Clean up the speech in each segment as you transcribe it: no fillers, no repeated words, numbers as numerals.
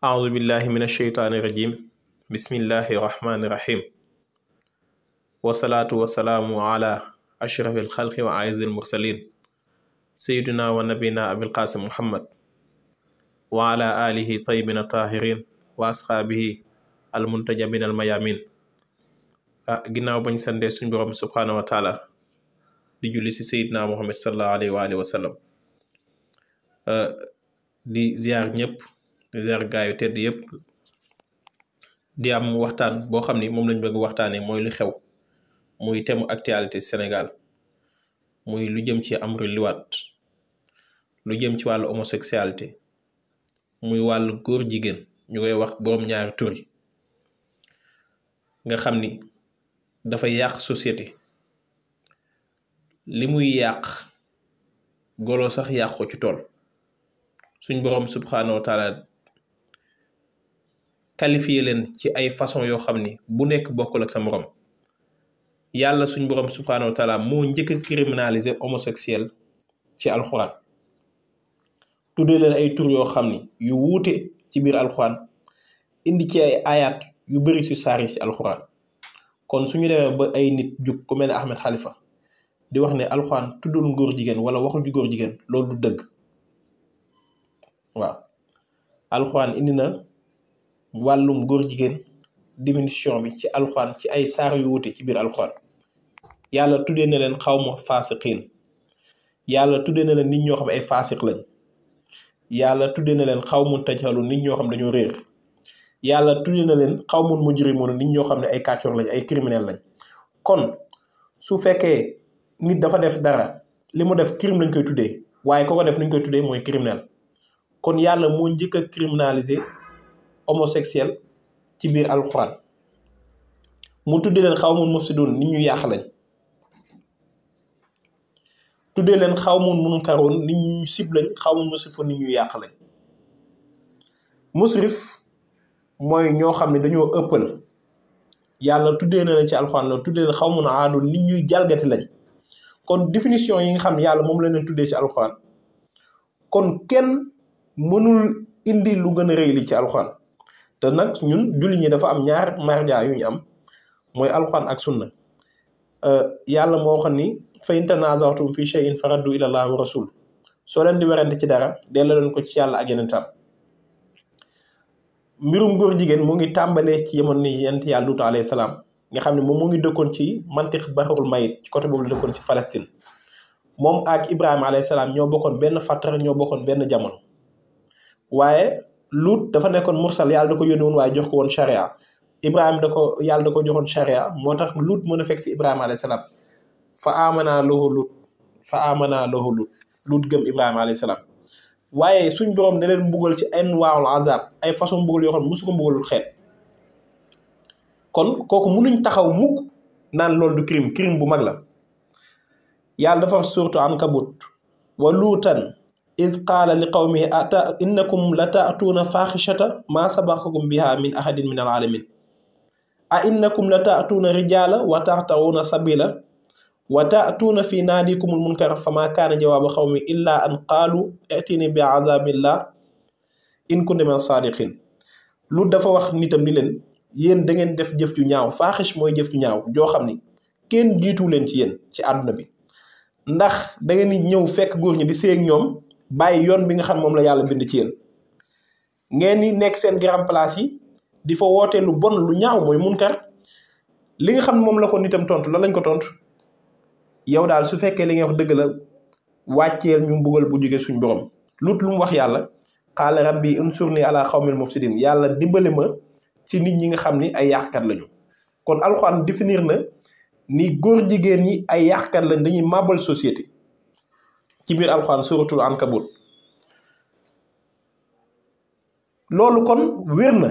أعوذ بالله من الشيطان الرجيم بسم الله الرحمن الرحيم والصلاة والسلام على أشرف الخلق وأعز المرسلين سيدنا ونبينا أبي القاسم محمد وعلى آله طيبين الطاهرين وأصحابه المنتجبين الميامين ginnaaw bañ sante suñ borom subhanahu wa taala di julli si Seydina Muhammad sallallahu alayhi wa sallam di ziar ñëpp di ziar gaayu tedd yëpp di am waxtaan boo xam ni moom lañ bëgg waxtaanee mooy lu xew muy thème actualité Sénégal muy lu jëm ci amru liwaat lu jëm ci wàllu homosexualité muy wàllu góor jigéen ñu koy wax borom ñaari tur yi nga xam ni dafa yàq société li muy yàq golo sax yàq ko ci tool suñ borom subhanahu wa taala qualifié leen ci ay façon yoo xam ni bu nekk bokkul ak sa morom yàlla suñ borom subhanahu wa taala moo njëkk a criminaliser homosexuel ci alxuraan tuddee leen ay tur yoo xam ni yu wuute ci biir alxuraan indi ci ay ayat yu bari ci saar yi ci alxuraan kon suñu demee ba ay nit jug ku mel ne Ahmed Khalifa di wax ne alxuraan tuddul góor jigéen wala waxul ju góor jigéen loolu du dëgg waaw alxuraan indi na wàllum góor jigéen définition bi ci alxuraan ci ay saar yu wuute ci biir alxuraan yàlla tuddee na leen xawma faasiqiin yàlla tuddee na leen nit ñoo xam ay faasiq lañ yàlla tuddee na leen xawmun tajhalu nit ñoo xam dañoo réer yàlla tuddee na leen xawmun mujrimun nit ñoo xam ne ay kàccoor lañ ay criminel lañ kon su fekkee nit dafa def dara li mu def crime lañ koy tuddee waaye ko def nuñ koy tuddee mooy criminel kon yàlla moo njëkk a criminaliser homosexuel ci biir alxuraan mu tuddee leen xawmun mufsidun nit ñu yàq lañ tuddee leen xawmun munkarun nit ñu sib lañ xawmun musrifun nit ñu yàq lañ musrif mooy ñoo xam ne dañoo ëppal yàlla tuddee na leen ci alxuraan la tuddee leen xawmun aadun nit ñuy jalgati lañ kon définition yi nga xam ne yàlla moom la leen tuddee ci alxuraan kon kenn mënul indi lu gën a rëy li ci alxuraan te nag ñun julli ñi dafa am ñaar marja yu ñu am mooy alxuraan ak sunna yàlla moo xam ni fa in tanaza'tum fi shay'in faraddu ila llahi wa rasul soo leen di werante ci dara delloo leen ko ci yàlla ak yenentam mbirum góor jigéen mu ngi tàmbalee ci yemoon ni yent yàlla Luut alayhi salaam nga xam ne moom mu ngi dëkkoon ci mantiq bahrul mayit ci côté boobu la dëkkoon ci Palestine moom ak Ibrahima alayhi salaam ñoo bokkoon benn fatra ñoo bokkoon benn jamono waaye Luut dafa nekkoon mursal yàlla da ko yónni woon waaye jox ko woon charia Ibrahima yàlla da ko joxoon charia moo tax Luut mën a fekk si Ibrahima alayhi salaam fa amana lahu Luut Luut gëm Ibrahima alayhi salaam waaye suñ borom ne leen mbugal ci anwaa'ul azab ay façon mbugal yoo xam ne musu ko mbugalul xeet kon kooku mënuñ taxaw mukk naan loolu du crime bu mag la yàlla dafa surtout Ankabut wa luutan iz qaala li qawmihi innakum la ta'tuuna faaxishata maa sabaqakum biha min ahadin min al-alamin a innakum la ta'tuuna rijaala wa taqta'uuna sabila wa ta'tuuna fi naadikumul munkar fama kaana jawaaba qawmi illa an qaalu i'tini bi azabillah in kuntum min as-saadiqin lu dafa wax nitam ni leen yéen da ngeen def jëf ju ñaaw faaxish mooy jëf ju ñaaw joo xam ni kenn jiitu leen ci yéen ci àdduna bi ndax da ngeen di ñëw fekk góor ñi di seeg ñoom bàyyi yoon bi nga xam moom la yàlla bind ci yéen ngeen ni nekk seen grand place yi di fa wootee lu bon lu ñaaw mooy munkar li nga xam moom la ko nitam tontu lan lañ ko tontu yow daal su fekkee li nga wax dëgg la wàcceel ñu mbugal bu jógee suñ borom Luut lu mu wax yàlla qaala rabbi unsurni ala qawmil mufsidin yàlla dimbali ma ci nit ñi nga xam ni ay yàqkat lañu kon alxuraan définir na ni góor jigéen ñi ay yàqkat lañ dañuy màbbal société ci biir alxuraan suratul ankabut loolu kon wér na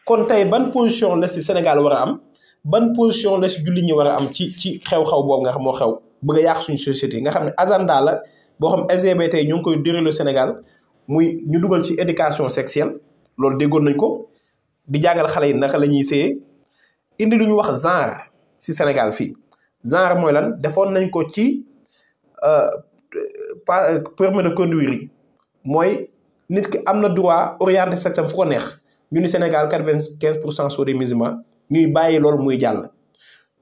kon tey ban position la ci Sénégal war a am ban position la ci jullit ñi war a am ci xew-xew boobu nga xam moo xew bëgg a yàq suñu société nga xam ne agenda la boo xam LGBT ñu ngi koy déroulé Sénégal muy ñu dugal ci éducation sexuelle loolu déggoon nañ ko di jàngal xale yi naka la ñuy séyee indi lu ñu wax genre ci Sénégal fii genre mooy lan defoon nañ ko ci permis de conduire yi mooy nit ki am na droit orienter sexe am fu ko neex ñu ni Sénégal 95% sont des musulmans ñuy bàyyi loolu muy jàll.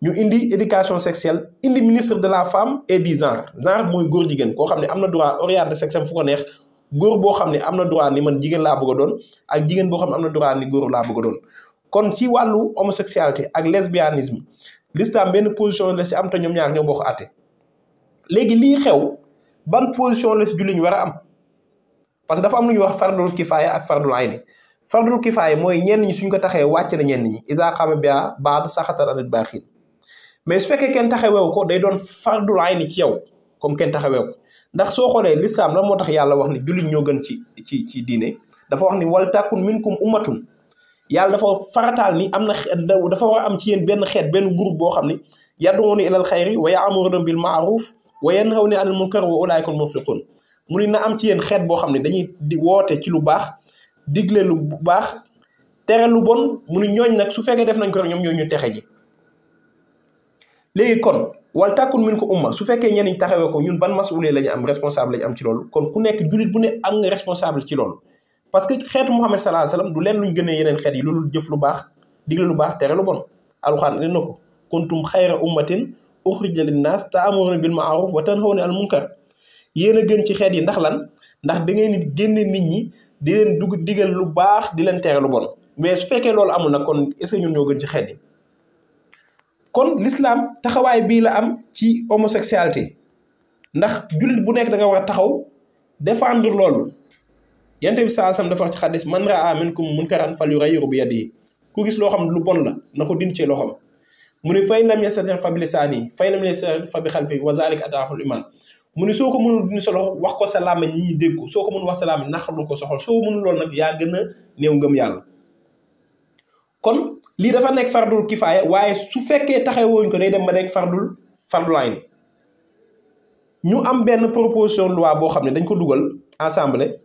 ñu indi éducation sexuelle indi ministre de la femme et du genre mooy góor jigéen koo xam ne am na droit orienter sexuel fu ko neex góor boo xam ne am na droit ni man jigéen laa bëgg a doon ak jigéen boo xam ne am na droit ni góor laa bëgg a doon. kon ci wàllu homosexualité ak lesbianisme l'islam benn position la si am te ñoom ñaar ñoo bokk àtte léegi lii xew ban position la si julli ñu war a am parce que dafa am lu ñuy wax fardul kifaaya ak fardul ayni. fardul kifaaya mooy ñenn ñi suñ ko taxee wàcc na ñenn ñi isa xama bia baad saxatal anit baaxiin mais su fekkee kenn taxaweewu ko day doon fardul ayni ci yow comme kenn taxaweewu ko ndax soo xoolee l'islam la moo tax yàlla wax ni jullit ñoo gën ci diine dafa wax ni wal takun minkum ummatun yàlla dafa farataal ni am na dafa war a am ci yéen benn xeet benn groupe boo xam ni yad'uuna ilal xayri wa ya'muruuna bil ma'ruuf wa yanhawna anil munkar wa ulaa'ika humul muflihuun mu ni na am ci yéen xeet boo xam ne dañuy di woote ci lu baax digle lu baax tere lu bon mu ni ñooñ nag su fekkee def nañ ko rek ñoom ñoo ñu texe ji. léegi kon wal takun minkum umma su fekkee ñenn ñi taxawee ko ñun ban masuulee la ñu am responsable la ñu am ci loolu kon ku nekk jullit bu ne am nga responsable ci loolu. parce que xeetu Muhammad sallallahu alayhi wasallam du leen luñ gënee yeneen xeet yi loolu jëf lu baax digle lu baax tere lu bon alxuraan ne na ko kuntum xayra ummatin uxrijat linnaas ta'muruna bil ma'ruf wa tanhawna anil munkar yéen a gën ci xeet yi ndax lan ndax da ngeen di génne nit ñi di leen digal lu baax di leen tere lu bon mais su fekkee loolu amul nag kon est-ce que ñun ñoo gën ci xeet yi. kon l'islam taxawaay bii la am ci homosexualité ndax jullit bu nekk da nga war a taxaw défendre loolu. yonent bi sallallahu alayhi wasallam dafa wax ci xadis man raa minkum munkaran falyughayyirhu bi yadihi ku gis loo xam lu bon la na ko dindi ci loxoom mu ni fa in lam yastati' fa bi lisaanihi fa in lam yastati' fa bi qalbihi wa zaalika ad'aful iimaan mu ni soo ko mënul dindi sa loxo wax ko sa làmmiñ ñi dégg ko soo ko mënul wax sa làmmiñ naqarlu ko sa xol soo ko mënul loolu nag yaa gën a néew ngëm yàlla. kon lii dafa nekk fardul kifaaya waaye su fekkee taxawuñ ko day dem ba nekk fardul ayni ñu am benn proposition loi boo xam ne dañ ko dugal assemblée.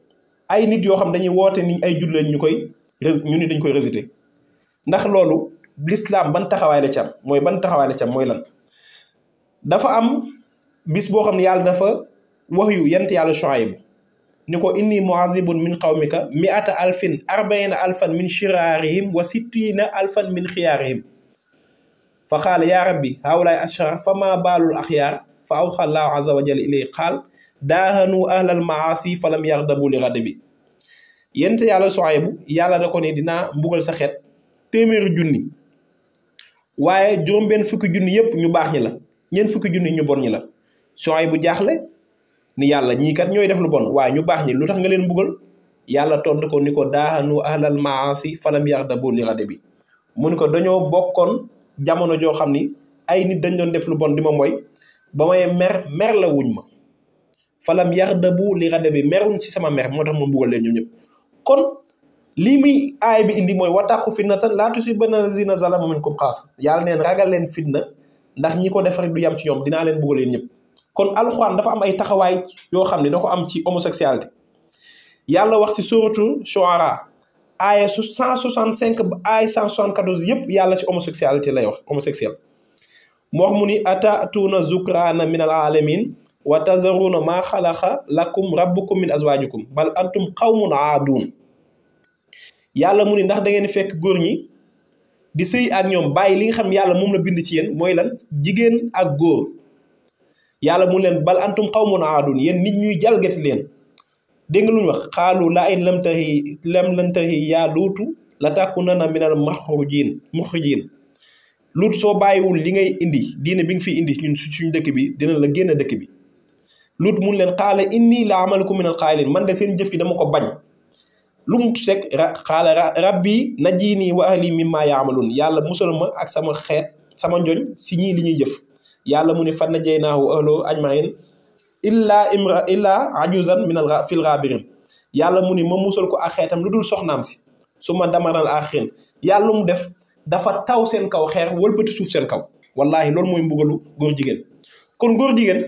ay nit yoo xam dañuy woote ni ay jullit lañ ñu ni dañ koy rejeté ndax loolu l'islam ban taxawaay la ci am mooy lan dafa am bis boo xam ne yàlla dafa wax yu yent yàlla Shuayb ni ko inni mu'adhibun min qawmika mi'ata alfin arba'ina alfan min shirarihim wa sittina alfan min xiyaarihim fa qaala ya rabbi haa'ulaa'i ashrar fa ma baalul axyaar fa awxa Allahu azza wa jalla ilayhi qaal daahanu ahlal maasi falam yardabu li ghadabi yent yàlla Shuaybu yàlla da ko ne dinaa mbugal sa xeet 100 junni waaye juróom-benn fukki junni yëpp ñu baax ñi la ñeent fukki junni ñu bon ñi la Shuaybu jaaxle ni yàlla ñii kat ñooy def lu bon waaye ñu baax ñi lu tax nga leen mbugal yàlla tontu ko ni ko daahanu ahlal maasi falam yardabu li ghadabi mu ni ko dañoo bokkoon jamono joo xam ni ay nit dañ doon def lu bon di ma mooy ba may mer la wuñ ma falam yardabu li ghadabi meruñ ci sama mer moo tax ma mbugal leen ñoom ñëpp. kon lii muy aay bi indi mooy wattaqu fitnatan laa tusiibanna llaziina zalamu minkum xaassa yàlla neen ragal leen fitna ndax ñi ko def rek du yam ci ñoom dinaa leen mbugal leen ñëpp. kon alxuraan dafa am ay taxawaay yoo xam ne da ko am ci homosexualité yàlla wax ci suratu Shu'ara aaya 165 ba aaya 174 yëpp yàlla ci homosexualité lay wax homosexuel mu wax mu ni ata'tuuna zukraana minal aalamiin wa tazaruuna maa xalaqa lakum rabbukum min azwaajikum bal antum qawmun aaduun yàlla mu ni ndax da ngeen fekk góor ñi di sëy ak ñoom bàyyi li nga xam yàlla moom la bind ci yéen mooy lan jigéen ak góor yàlla mu leen bal antum qawmun aaduun yéen nit ñuy jalgati leen dégg nga lu ñu wax xaalu la in lam tantahi yaa luutu la takunanna minal muxrijiin luut soo bàyyiwul li ngay indi diine bi nga fi indi ñun suñ dëkk bi dina la génn dëkk bi luut mun leen xaala inni la amalukum minal qaa'iliin man de seen jëf yi dama ko bañ lu mu teg xaala rabbi najjini wa ahli mimma yaamaluun yàlla musal ma ak sama xeet sama njoñ si ñii li ñuy jëf yàlla mu ne fa najjaynaahu wa ahlahu ajma'iin illaa ajuzan fil ghaabiriin yàlla mu ni ma musal ko ak xeetam lu dul soxnaam si su ma damaral aaxiriin yàlla mu def dafa taw seen kaw xeer wëlbati suuf seen kaw wallahi loolu mooy mbugalu góor jigéen kon góor jigéen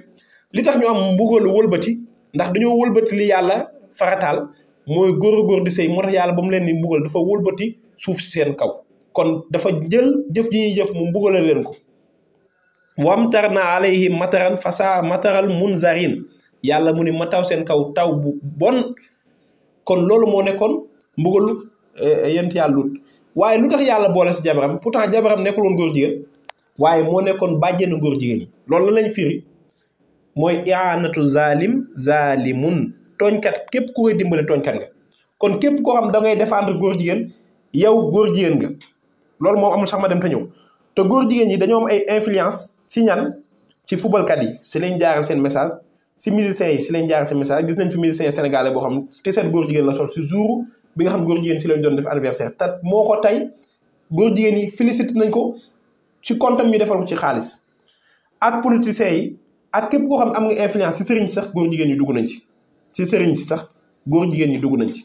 li tax ñu am mbugalu wëlbati ndax dañoo wëlbati li yàlla farataal mooy góor di sëy moo tax yàlla ba mu leen di mbugal dafa wëlbati suuf si seen kaw kon dafa jël jëf ji ñuy jëf mu mbugale leen ko wamtarna alayhim mataran fasa mataral munzarin yàlla mu ni ma taw seen kaw taw bu bon kon loolu moo nekkoon mbugalu yent yàlla Lut waaye lu tax yàlla boole si jabaram pourtant jabaram nekkul woon góor jigéen waaye moo nekkoon bàjjenu góor jigéen yi loolu la lañ firi mooy i'anatu zalimun tooñkat képp ku koy dimbale tooñkat nga kon képp koo xam da ngay défendre góor jigéen yow góor jigéen nga loolu moom amul sax ma dem te ñëw te góor jigéen yi dañoo am ay influence si ñan ci footballkat yi si lañ jaaral seen message si musiciens yi si lañ jaaral seen message gis nañ fi musicien sénégalais boo xam te seen góor jigéen la sol si jour bi nga xam góor jigéen si lañ doon def anniversaire te moo ko tey góor jigéen yi félicité nañ ko ci comptam ñu defal ko ci xaalis ak politiciens yi ak képp koo xam am nga influence si sëriñ si sax góor jigéen ñi dugg nañ ci si sëriñ si sax góor jigéen ñi dugg nañ ci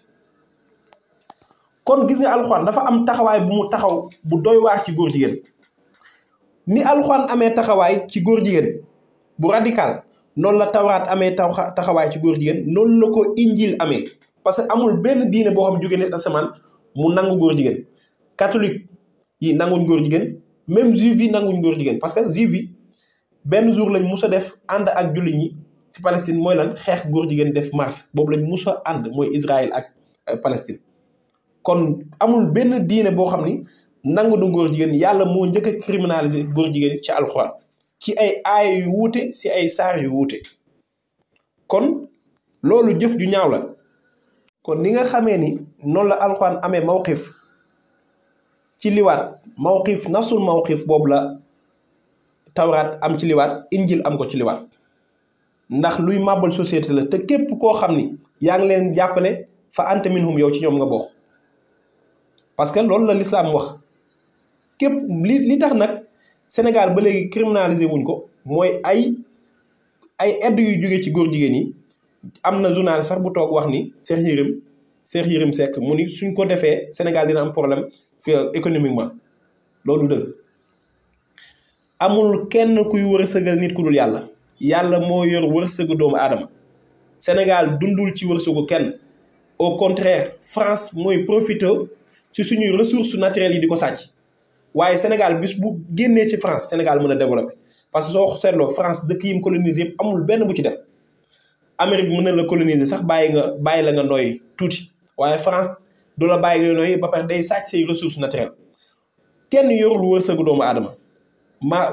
kon gis nga alxuraan dafa am taxawaay bu mu taxaw bu doy waar ci góor jigéen ni alxuraan amee taxawaay ci góor jigéen bu radical noonu la tawraat amee taxawaay ci góor jigéen noonu la ko injil amee parce que amul benn diine boo xam jóge ne asamaan mu nangu góor jigéen catholique yi nanguñ góor jigéen même juif yi nanguñ góor jigéen parce que juif yi benn jour lañ mus a def ànd ak jullit ñi ci Palestine mooy lan xeex góor jigéen def mars boobu lañ mus a ànd mooy Israël ak Palestine kon amul benn diine boo xam ni nangu du góor jigéen yàlla moo njëkk a criminaliser góor jigéen ci alxuraan ci ay aaya yu wuute si ay saar yu wuute kon loolu jëf ju ñaaw la kon ni nga xamee ni noonu la alxuraan amee mawqif ci liwaat mawqif nasul mawqif boobu la tawraat am ci liwaat injil am ko ci liwaat ndax luy màbbal société la te képp koo xam ni yaa ngi leen jàppale fa anta minhum yow ci ñoom nga bokk parce que loolu la lislaam wax képp li tax nag Sénégal ba léegi criminalisé wuñ ko mooy ay aide yu jóge ci góor jigéen yi am na journaliste sax bu toog wax ni Cheikh Yérim Seck mu ni suñ ko defee Sénégal dina am problème fi économiquement loolu dëgg amul kenn kuy wërsëgal nit ku dul yàlla yàlla moo yor wërsëgu doomu aadama Sénégal dundul ci wërsëgu kenn au contraire France mooy profité ci suñuy ressources naturelles yi di ko sàcc waaye Sénégal bis bu génnee ci France Sénégal mën a développé parce que soo seetloo France dëkk yi mu colonisé yëpp amul benn bu ci dem Amérique mën na la coloniser sax bàyyi la nga nooy tuuti waaye France du la bàyyi nga nooy ba pare day sàcc say ressources naturelles kenn yorul wërsëgu doomu aadama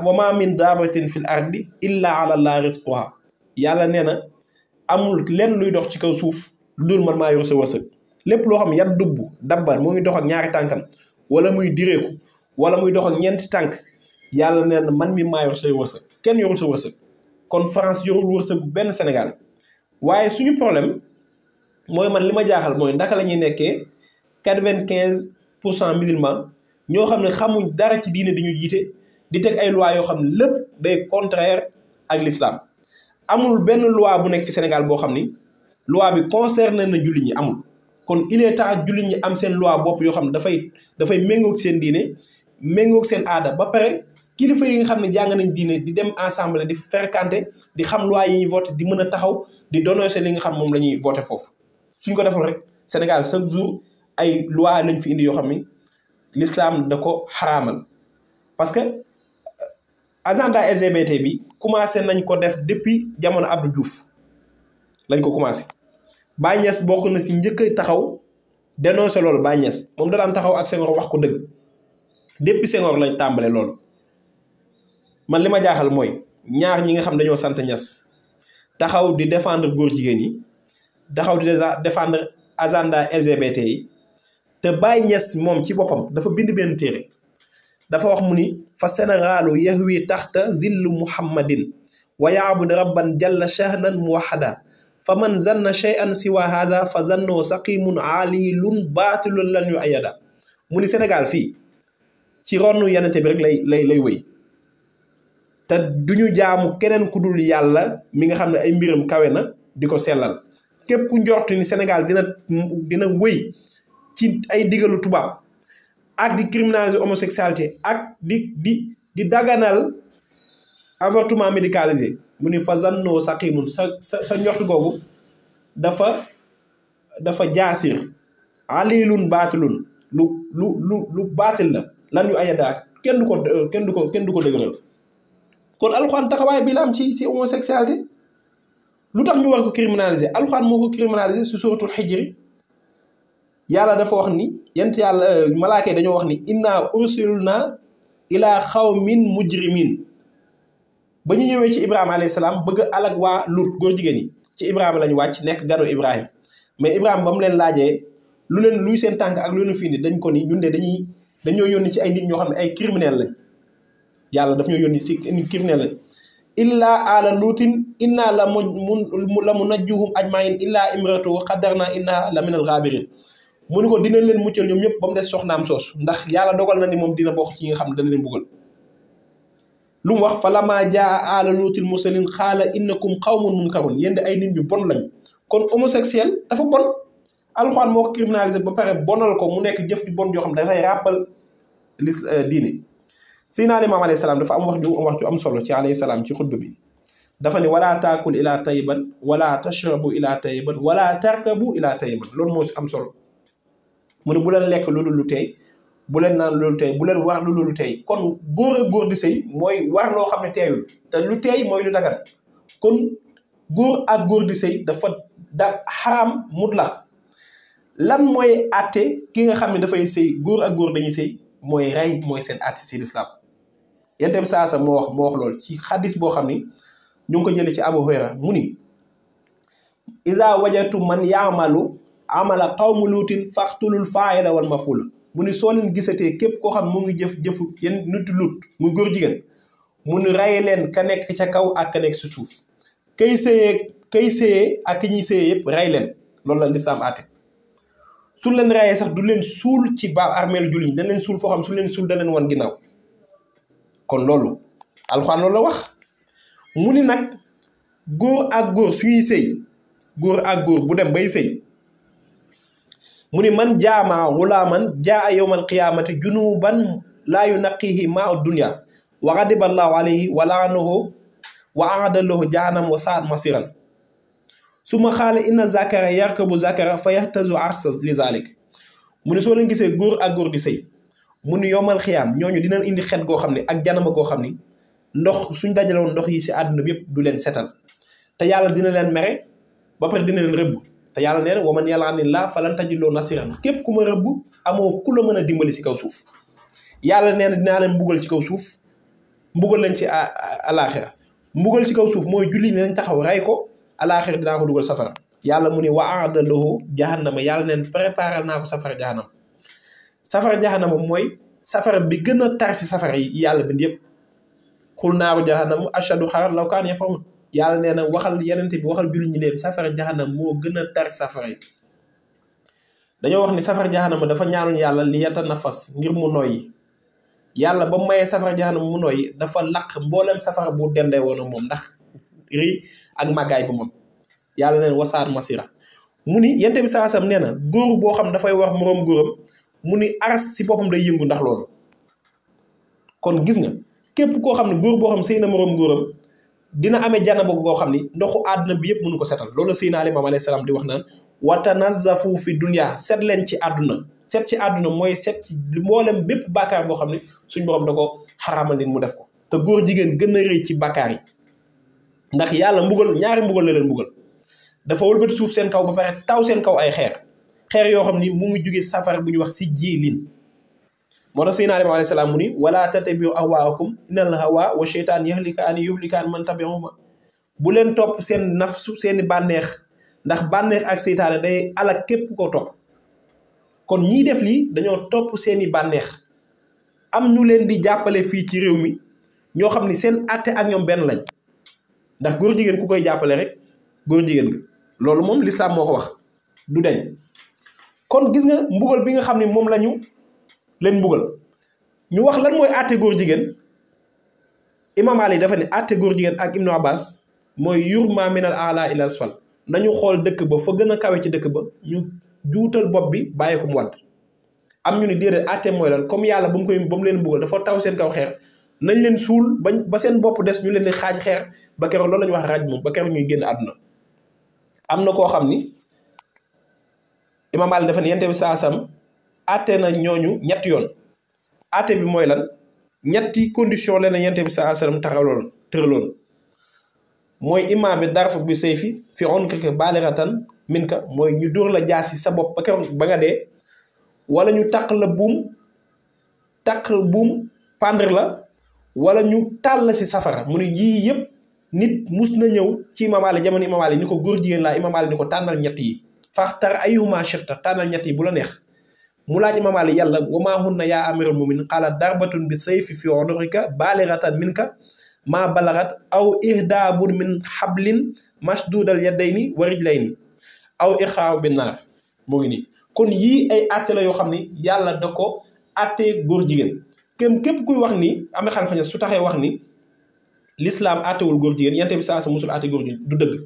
wa ma min daabatin fil ardi illa ala llahi rizquha yàlla nee na amul lenn luy dox ci kaw suuf lu dul man maa yor sa wërsëg lépp loo xam yat dubb dabbar mu ngi dox ak ñaari tànkam wala muy direeku wala muy dox ak ñeenti tànk yàlla nee na man mi maa yor say wërsëg kenn yorul sa wërsëg kon France yorul wërsëg benn Sénégal waaye suñu problème mooy man li ma jaaxal mooy ndaka la ñuy nekkee 95% musulman ñoo xam ne xamuñ dara ci diine di ñu jiite di teg ay loi yoo xam ne lépp day contraire ak l'islam amul benn loi bu nekk fi Sénégal boo xam ni loi bi concerné na jullit ñi amul kon il est temps jullit ñi am seen loi bopp yoo xam ne dafay méngoog seen diine méngoog seen aada ba pare kilifa yi nga xam ne jàng nañ diine di dem ensemble di fréquenter di xam loi yi ñuy voté di mën a taxaw di dénoncer li nga xam moom la ñuy voté foofu suñ ko defal rek Sénégal chaque jour ay loi lañ fi indi yoo xam ni l'islam da ko xaraamal parce que agenda LGBT bi commencé nañ ko def depuis jamono Abdou Diouf lañ ko commencé Baye Niass bokk na si njëkk a taxaw dénoncé loolu Baye Niass moom da daan taxaw ak Senghor wax ko dëgg depuis Senghor lañ tàmbale loolu man li ma jaaxal mooy ñaar ñi nga xam dañoo sant Niass taxaw di défendre góor jigéen yi taxaw di défendre agenda LGBT yi te Baye Niass moom ci boppam dafa bind benn téere dafa wax mu ni fa Sénégalu yahwi taxta zillu muhammadin wa yaabud rabban jalla shahnan muwahada fa man zanna shay'an siwa hada fa zannoo saqimun aalilun baatilun lan yu ayada mu ni Sénégal fii ci ronu yenente bi rek lay wéy te duñu jaamu keneen ku dul yàlla mi nga xam ne ay mbiram kawe na di ko sellal képp ku njortu ni Sénégal dina wéy ci ay digalu tubaab ak di criminaliser homosexualité ak di daganal avortement médicalisé mu ni fa zannoo saqimun sa njort googu dafa jaasir alilun baatilun lu baatil la lan yu ayadaa kenn du ko dëgëral kon alxuraan taxawaay bi la am ci homosexualité lu tax ñu war ko criminaliser alxuraan moo ko criminaliser su suratul xijri yàlla dafa wax ni yent yàlla malaaka yi dañoo wax ni inna ursilna ila xawmin mujrimin ba ñu ñëwee ci Ibrahima alayhi salaam bëgg alag waa Lut góor jigéen yi ci Ibrahima lañu wàcc nekk gano Ibrahima mais Ibrahima ba mu leen laajee luy seen tànk ak lu leen fi indi dañ ko ni ñun de dañoo yónni ci ay nit ñoo xam ne ay criminel lañ yàlla daf ñoo yónni ci criminel lañ illa ala luutin inna la mu najjuhum ajmain illa imratu qaddarna inna la min al ghabirin mu ni ko dinañ leen muccal ñoom ñëpp ba mu des soxnaam soos ndax yàlla dogal na ni moom dina bokk ci nga xam ne dana leen buggal lu mu wax fa lama jaa ala luutil mursalin xaala innakum qawmun munkarun yéen ay nit ñu bon lañ kon homosexuel dafa bon alxuraan moo ko criminalisé ba pare bonal ko mu nekk jëf ju bon joo xam dafay rappal diine Seydina Imaam alayhi salaam dafa am wax ju am solo ci alayhi salaam ci xutba bi dafa ne wala taakul ila tayiban wala tashrabu ila tayiban wala tarkabu ila tayiban loolu moo si am solo mu ne bu leen lekk loolu lu tey bu leen naan loolu tey bu leen war loolu lu tey kon góor ak góor di sëy mooy war loo xam ne teeyul te lu teey mooy lu dagan kon góor ak góor di sëy dafa xaraam mutlaq lan mooy àtte ki nga xam ne dafay sëy góor ak góor dañuy sëy mooy rey mooy seen àtte ci lislaam yente bi saasa moo wax lool ci xadis boo xam ni ñu ngi ko jëlee ci Abu Hurayra mu ni iza wajatu man yaamalu amala qawmu luutin faqtulul faa'ila wal maf'uula mu ni soo leen gisatee képp koo xam mu ngi jëfu yenn nit lut muy góor jigéen mu ni rey leen ka nekk ca kaw ak ka nekk ci suuf kay sëyee ak ki ñuy sëyee yëpp rey leen loolu la lislaam àtte su leen reyee sax du leen suul ci ba armeelu jullit ñi dañ leen suul foo xam su leen suul da leen wan ginnaaw kon loolu alxuraan loolu la wax mu ni nag góor ak góor suñuy sëy góor ak góor bu dem bay sëy mu ni man jaamaa gulaaman jaa yawmal qiyaamati junuban laa yunaqihi maa dunya wa ghadiba allahu alayhi wa laanahu wa aada lahu jahannam wa saat masiran suma xaale inna zakara yarkabu zakara fa yaxtazu arsa li zalik mu ni soo leen gisee góor ak góor di sëy mu ni yowmal xiyaam ñooñu dinañ indi xet goo xam ne ak janama goo xam ni ndox suñ dajalewoon ndox yi ci àdduna bi yëpp du leen setal te yàlla dina leen mere ba pare dina leen rëbb te yàlla nee na wa man yal'anillah falan tajid lahu nasiran képp ku ma rëbb amoo ku la mën a dimbali ci kaw suuf yàlla nee na dinaa leen mbugal ci kaw suuf mbugal leen ci alaxira mbugal ci kaw suuf mooy julli ne nañ taxaw ray ko alaxira dinaa ko dugal safara yàlla mu ni wa a'adda lahu jahannama yàlla neen préparal naa ko safara jahannama mooy safara bi gën a tar ci safara yi yàlla bind yëpp xul naaru jahannama ashadu xaran law kaan yafqahuun yàlla nee na waxal yenente bi waxal jullit ñi leen safara jahannama moo gën a tar safara yi dañoo wax ni safara jahannama dafa ñaanoon yàlla li yatanafas ngir mu noyyi yàlla ba mayee safara jahannama mu noyyi dafa laq mboolem safara bu dendee woon moom ndax rëy ak màggaay bu moom yàlla neen wasaar masira mu ni yente bi saasam nee na góor boo xam dafay war moroom góoram mu ni aras si boppam day yëngu ndax loolu kon gis nga képp koo xam ne góor boo xam sëy na moroom góoram dina amee janaba goo xam ni ndoxu àdduna bi yëpp mënu ko setal loolu Seydina Imaam alayhi salaam di wax naan watanazzafu fi dunya set leen ci àdduna set ci àdduna mooy set ci mboolem bépp bàkkaar boo xam ne suñ borom da ko xaramal leen mu def ko te góor jigéen gën a rëy ci bàkkaar yi ndax yàlla ñaari mbugal la leen mbugal dafa wëlbati suuf seen kaw ba pare taw seen kaw ay xeer yoo xam ni mu ngi jóge safara bu ñuy wax si jiilin moo tax Seydina Imaam alayhi salaam mu ni wala tattabi'u ahwaakum innal hawa wa sheytaan yuhlikaan man tabi'ahuma bu leen topp seen nafsu seeni bànneex ndax bànneex ak seytaane day alak képp ko topp kon ñiy def lii dañoo topp seeni bànneex am ñu leen di jàppale fii ci réew mi ñoo xam ni seen àtte ak ñoom benn lañ ndax góor jigéen ku koy jàppale rek góor jigéen nga loolu moom lislaam moo ko wax du deñ kon gis nga mbugal bi nga xam ne moom lañu leen mbugal ñu wax lan mooy àtte góor jigéen Imam Ali dafa ne àtte góor jigéen ak Ibnu Abbas mooy yurma minal a'la ila asfal nañu xool dëkk ba fa gën a kawe ci dëkk ba ñu juutal bopp bi bàyyi ko mu wadd am ñu ne déedéet àtte mooy lan comme yàlla ba mu leen mbugal dafa taw seen kaw xeer nañ leen suul ba seen bopp des ñu leen di xaañ xeer ba keroog loolu la ñuy wax raj moom ba keroog ñuy génn àdduna am na koo xam ni Imam Ali dafa ne yente bi saasam àtte na ñooñu ñetti yoon àtte bi mooy lan ñetti condition leen yente bi saasam tëraloon mooy imaam bi darf bi sayfi fi unkika baaliratan minka mooy ñu dóor la jaasi sa bopp ba keroog ba nga dee wala ñu taq buum pendre la wala ñu tàll si safara mu ne yii yëpp nit mus na ñëw ci Imam Ali jamono Imam Ali ni ko góor jigéen laa Imam Ali ni ko tànnal ñett yi faxtar ayyuhuma shi'ta tànnal ñett yi bu la neex mu laaj Imam Ali yàlla wa maa hunna yaa amiral mu'minin qaala darbatun bi sayfi fi unuqika baalighatan minka maa balagat aw ihdaabun min hablin masdudal yadayni wa rijlayni aw ixaaw bi naar moo ngi nii kon yii ay àtte la yoo xam ni yàlla da ko àttee góor jigéen képp kuy wax ni Ahmed Khalifa Niass su taxee wax ni l'islam àttewul góor jigéen yente bi saa sa musul àtte góor jigéen du dëgg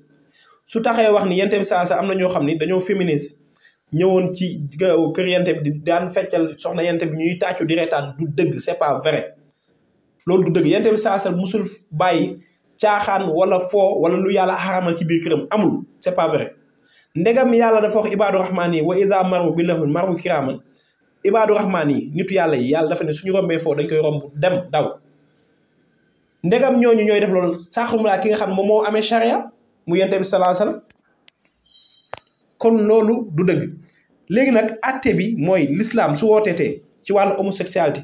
su taxee wax ni yente bi saa sa am na ñoo xam ni dañoo féministe ñëwoon ci kër yente bi di daan feccal soxna yente bi ñuy tàccu di reetaan du dëgg c'est pas vrai loolu du dëgg yente bi saa sa musul bàyyi caaxaan wala foo wala lu yàlla xaramal ci biir këram amul c'est pas vrai ndegam yàlla dafa wax ibaadu rahmaan yi wa iza maru bi lahun maru kiraaman ibaadu rahmaan yi nitu yàlla yi yàlla dafa ne suñu rombee foofu dañ koy romb dem daw ndegam ñooñu ñooy def loolu saxumlaa ki nga xam moom moo amee charia mu yente bi sallallahu alayhi wasallam kon loolu du dëgg léegi nag atte bi mooy l'islam su wooteetee ci wàllu homosexualité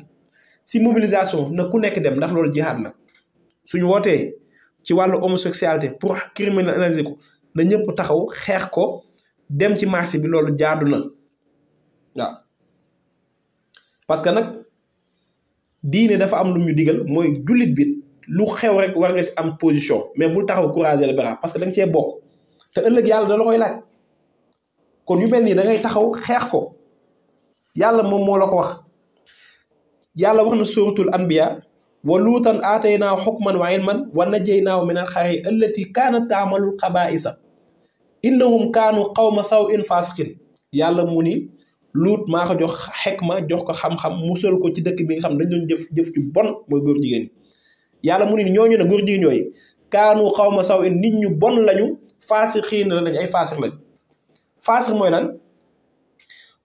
si mobilisation na ku nekk dem ndax loolu jihaad la suñu wootee ci wàllu homosexualité pour criminaliser ko na ñëpp taxaw xeex ko dem ci marché bi loolu jaadu na waaw parce que nag diine dafa am lu ñu digal mooy jullit bi lu xew rek war nga si am position mais bul taxaw courager le bras parce que da nga cee bokk te ëllëg yàlla da la koy laaj kon yu mel nii da ngay taxaw xeex ko yàlla moom moo la ko wax yàlla wax na suratul anbiya wa luutan aataynaa xukman wa ilman wa najaynaahu min alxari allati kaanat taamalul xabaa'isa innahum kaanu qawma saw'in faasiqin yàlla mu ni luut maa ko jox xikma jox ko xam-xam musal ko ci dëkk bi nga xam dañ doon jëf ju bon mooy góor jigéen yi yàlla mu ni ñooñu ne góor jigéen yooyu kaanu qawma saw'in nit ñu bon lañu faasiqiin lañ ay faasiq lañ faasiq mooy lan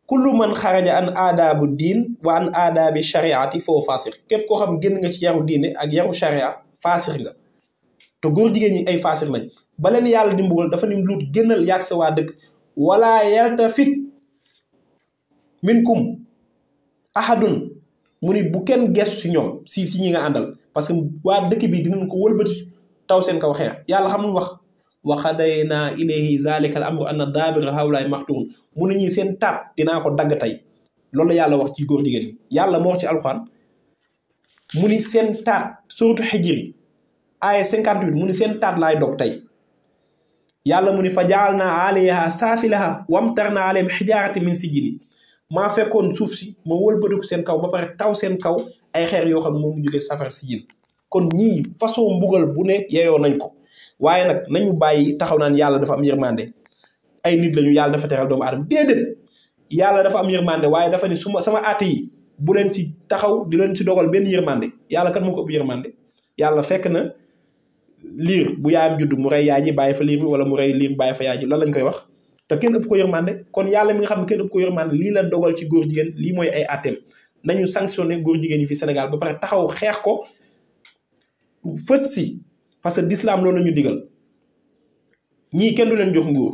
kullu man xaraja an aadaabu diin wa an aadaabi shariati foo faasix képp koo xam génn nga ci yaru diine ak yaru sharia faasix nga te góor jigéen ñi ay faasix lañ ba leen yàlla di mbugal dafa ni luut génnal yàgg sa waa dëkk wala yaltafit minkum ahadun mu ni bu kenn gestu si ñoom si ñi nga àndal parce que waa dëkk bi dinañ ko wëlbati taw seen kaw xeex yàlla xam lu wax wa qadaynaa ilayhi zaalika al-amru anna daabira haa'ulaa'i maqtuu'un mu ne ñii seen taat dinaa ko dagg tey loolu la yàlla wax ci góor jigéen ñi yàlla moo wax ci alxuraan mu ni seen taat suuratu Hijr aaya 58 mu ni seen taat laay dog tey yàlla mu ni fa ja'alnaa 'aaliyahaa saafilahaa wa amtarnaa 'alayhim hijaaratan min sijjiil maa fekkoon suuf si ma wëlbatiku seen kaw ba pare taw seen kaw ay xeer yoo xam ne moom mu jógee safara sijjiil kon ñii façon mbugal bu ne yeyoo nañ ko. waaye nag nañu bàyyi taxaw naan yàlla dafa am yërmande ay nit lañu yàlla dafa teral doomu aadama déedéet yàlla dafa am yërmande waaye dafa ni sama aate yi bu leen ci taxaw di leen ci dogal benn yërmande yàlla kan moo ko ëpp yërmande yàlla fekk na liir bu yaayam judd mu rey yaay ji bàyyi fa liir bi wala mu rey liir bàyyi fa yaay ji lan lañ koy wax te kenn ëpp ko yërmande kon yàlla mi nga xam ne kenn ëpp ko yërmande lii la dogal ci góor jigéen lii mooy ay ateem nañu sanctionné góor jigéen yi fi Sénégal ba pare taxaw xeex ko fës si parce que l'islam loolu la ñu digal ñii kenn du leen jox nguur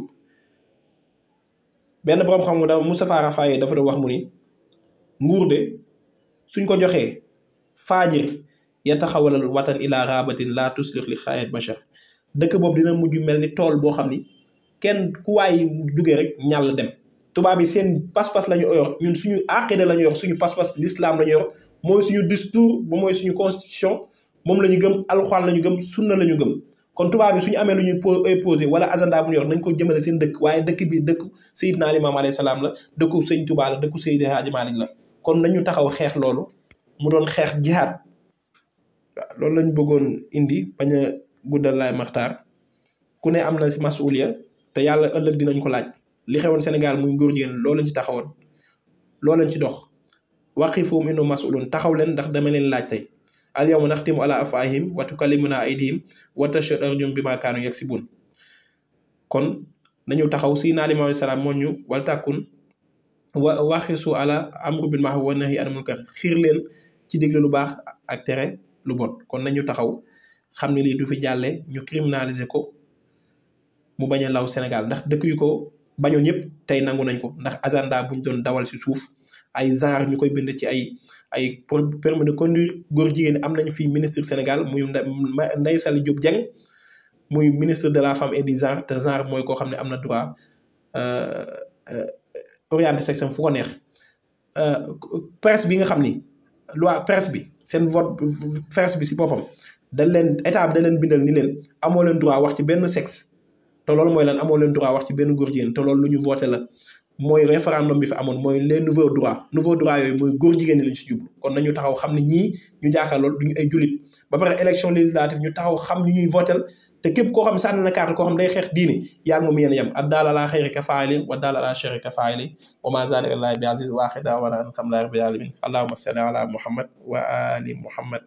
benn borom xam nga dafa Moustapha Rafaye dafa doon wax mu ni nguur de suñ ko joxee faajir yataxawalal watan ila rabatin la tuslix li xayat bachar dëkk boobu dina mujj mel ni tool boo xam ni kenn ku waay jugee rek ñàll dem tubaab yi seen pas-pas la ñu yor ñun suñu aqida la ñu yor suñu pas-pas l'islam la ñu yor mooy suñu discours ba mooy suñu constitution moom la ñu gëm alxuraan la ñu gëm sunna la ñu gëm kon tubaab bi suñu amee lu ñuy posé wala agenda bu ñu yor nañ ko jëmale seen dëkk waaye dëkk bi dëkk Seydina Limaamu alayhi salaam la dëkku Sëñ Tuubaa la dëkku Seydi Hadji Malick la kon nañu taxaw xeex loolu mu doon xeex jihaad waaw loolu lañ bëggoon indi bañ a guddal laay maxtaar ku ne am na si masuuliya te yàlla ëllëg dinañ ko laaj li xewoon Sénégal muy góor jigéen loolu lañ ci taxawoon loolu lañ ci dox waqifuhum innahum mas'uluun taxaw leen ndax dama leen laaj tey al yawma naxtimu ala afwaahihim wa tukallimunaa aydihim wa tashhadu arjuluhum bimaa kaanu yaksibuun kon nañu taxaw Seydina Limaamu alayhi salaam moo ñu wal takun waxisu ala amru bil ma'ruuf wa nahyi anil munkar xiir leen ci digle lu baax ak tere lu bon kon nañu taxaw xam ne lii du fi jàlle ñu criminaliser ko mu bañ a law Sénégal ndax dëkk yu ko bañoon yëpp tey nangu nañ ko ndax agenda buñ doon dawal ci suuf ay genre ñu koy bind ci ay permis de conduire góor jigéen am nañu fii ministre Sénégal muy Ndeye Saly Diop Dieng muy ministre de la femme et du genre te genre mooy koo xam ne am na droit orienté sexe fu ko neex presse bi nga xam ni loi presse bi seen vote presse bi si boppam dañ leen état bi da leen bindal ni leen amoo leen droit wax ci benn sexe te loolu mooy lan amoo leen droit wax ci benn góor jigéen te loolu lu ñu voté la mooy référendum bi fi amoon mooy les nouveaux droits yooyu mooy góor jigéen ñi lañ si jublu kon nañu taxaw xam ne ñii ñu jàkkaarloo duñu ay julit ba pare élection législative ñu taxaw xam ñu ñuy votel te képp koo xam sànni na carte koo xam day xeex diine yaa ngi moom yéen a yem ak daal ala xayri ka faayili wa daal ala sharri ka faayili wa ma zalika lillahi bi aziz wa axida wa alhamdulillahi rabbil alamin allahumma salli ala muhammad wa ali muhammad